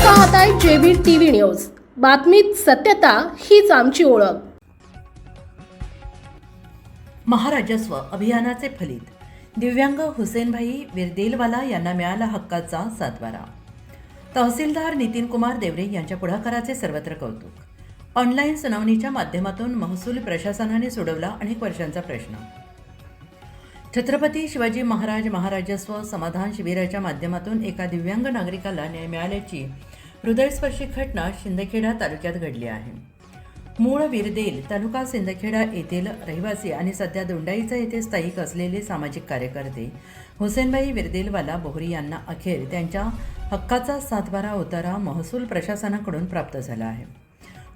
पाहताय JB TV news. बातमीत सत्यता हीच आमची ओळख। महाराजस्व अभियानाचे फलित, दिव्यांग हुसेनभाई विरदेलवाला यांना मिळाला हक्काचा सातबारा। तहसीलदार नितीन कुमार देवरे यांच्या पुढाकाराचे सर्वत्र कौतुक। ऑनलाईन सुनावणीच्या माध्यमातून महसूल प्रशासनाने सोडवला अनेक वर्षांचा प्रश्न। छत्रपती शिवाजी महाराज महाराजस्व समाधान शिबिराच्या माध्यमातून एका दिव्यांग नागरिकाला न्याय मिळाल्याची हृदयस्पर्शी घटना शिंदखेडा तालुक्यात घडली आहे। मूळ विरदेल तालुका सिंदखेडा येथील रहिवासी आणि सध्या दोंडाईचा येथे स्थायिक असलेले सामाजिक कार्यकर्ते हुसेनभाई विरदेलवाला बोहरी यांना अखेर त्यांच्या हक्काचा सातबारा उतारा महसूल प्रशासनाकडून प्राप्त झाला आहे।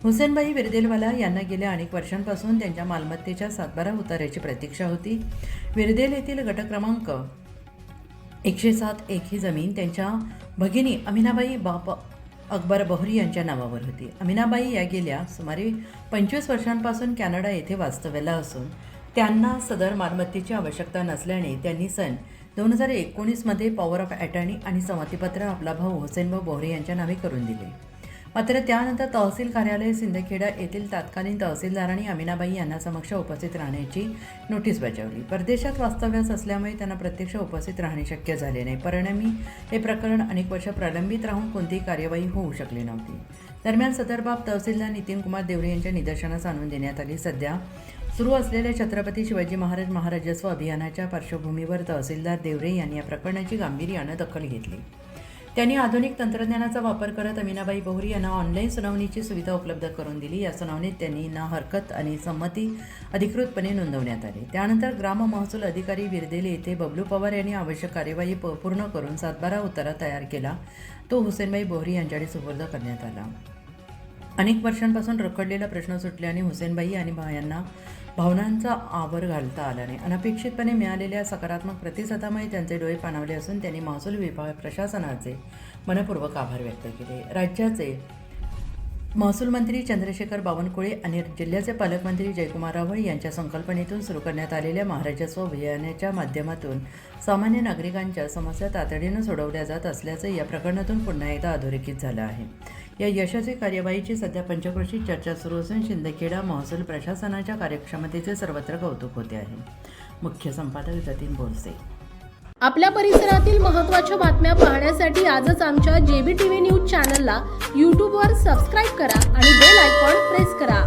हुसेनभाई विरदेलवाला यांना गेल्या अनेक वर्षांपासून त्यांच्या मालमत्तेच्या सातबारा उतार्याची प्रतीक्षा होती। विरदेल येथील गट क्रमांक 107 ही जमीन त्यांच्या भगिनी अमिनाबाई बाप अकबर बोहरी यांच्या नावावर होती। अमिनाबाई या गेल्या सुमारे 25 वर्षांपासून कॅनडा येथे वास्तव्याला असून त्यांना सदर मालमत्तेची आवश्यकता नसल्याने त्यांनी सन 2019 मध्ये पॉवर ऑफ अटर्नी आणि संमतीपत्र आपला भाऊ हुसेनभाऊ बोहरी यांच्या नावे करून दिले। मात्र त्यानंतर तहसील कार्यालय सिंदखेडा येथील तत्कालीन तहसीलदारांनी अमिनाबाई यांना समक्ष उपस्थित राहण्याची नोटीस बजावली। परदेशात वास्तव्यास असल्यामुळे त्यांना प्रत्यक्ष उपस्थित राहणे शक्य झाले नाही। परिणामी हे प्रकरण अनेक वर्ष प्रलंबित राहून कोणतीही कार्यवाही होऊ शकली नव्हती। दरम्यान सदर बाब तहसीलदार नितीन कुमार देवरे यांच्या निदर्शनास आणून देण्यात आली। सध्या सुरू असलेल्या छत्रपती शिवाजी महाराज महाराजस्व अभियानाच्या पार्श्वभूमीवर तहसीलदार देवरे यांनी या प्रकरणाची गांभीर्याने दखल घेतली। त्यांनी आधुनिक तंत्रज्ञानाचा वापर करत अमिनाबाई बोहरी यांना ऑनलाईन सुनावणीची सुविधा उपलब्ध करून दिली। या सुनावणीत त्यांनी ना हरकत आणि संमती अधिकृतपणे नोंदवण्यात आली। त्यानंतर ग्राम महसूल अधिकारी विरदेल येथे बबलू पवार यांनी आवश्यक कार्यवाही पूर्ण करून सातबारा उतारा तयार केला। तो हुसेनभाई बोहरी यांच्याकडे सुपूर्द करण्यात आला। अनेक वर्षांपासून रखडलेला प्रश्न सुटल्याने हुसेनभाई आणि यांना भावनांचा आवर घालता आला नाही। अनपेक्षितपणे मिळालेल्या सकारात्मक प्रतिसादामुळे त्यांचे डोळे पाणावले असून त्यांनी महसूल विभाग प्रशासनाचे मनपूर्वक आभार व्यक्त केले। राज्याचे महसूल मंत्री चंद्रशेखर बावनकुळे आणि जिल्ह्याचे पालकमंत्री जयकुमार रावळ यांच्या संकल्पनेतून सुरू करण्यात आलेल्या महाराजस्व अभियानाच्या माध्यमातून सामान्य नागरिकांच्या समस्या तातडीने सोडवल्या जात असल्याचे या प्रकरणातून पुन्हा एकदा अधोरेखित झालं आहे। या यशस्वी कार्यवाहीची सध्या पंचक्रोशीत चर्चा सुरू असून शिंदखेडा महसूल प्रशासनाच्या कार्यक्षमतेचे सर्वत्र कौतुक होते आहे। मुख्य संपादक जतीन बोरसे। आपल्या परिसरातील महत्त्वाच्या बातम्या पाहण्यासाठी आजच आमच्या जेबी टीव्ही न्यूज चॅनलला यूट्यूबवर सबस्क्राईब करा आणि बेल आयकॉन प्रेस करा।